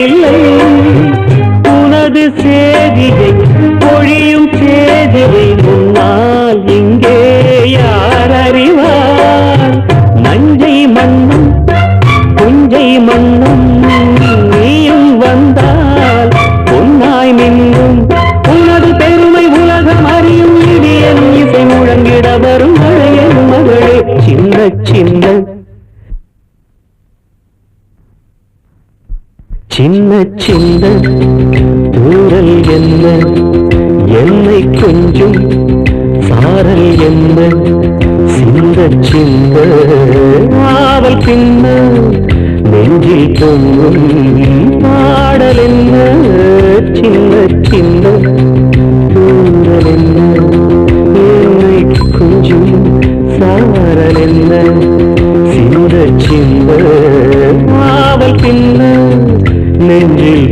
இல்லை உனது சேதியை பொழியும் சேதியை முன்னால் இங்கே யார் அறிவார்? நஞ்சை மண்ணும் புஞ்சை மண்ணும் நீயும் வந்தால் பொன்னாய் மின்னும் உனது பெருமை உலகம் அறியும். இடியன் இசை முழங்கிட வரும் மழையன் மகளே சின்ன சின்ன சின்ன சின்ன தூரல் என்ன என்னை கொஞ்சம் சாரல் என்ன சிந்த சிந்த ஆவல் பின்ன நெஞ்சில் பொங்கும் பாடல் என்ன சின்ன சின்ன தூரல் என்ன என்னை கொஞ்சம் சாரல் என்ன சிந்த சிந்த ஆவல் பின்ன நெஞ்சில்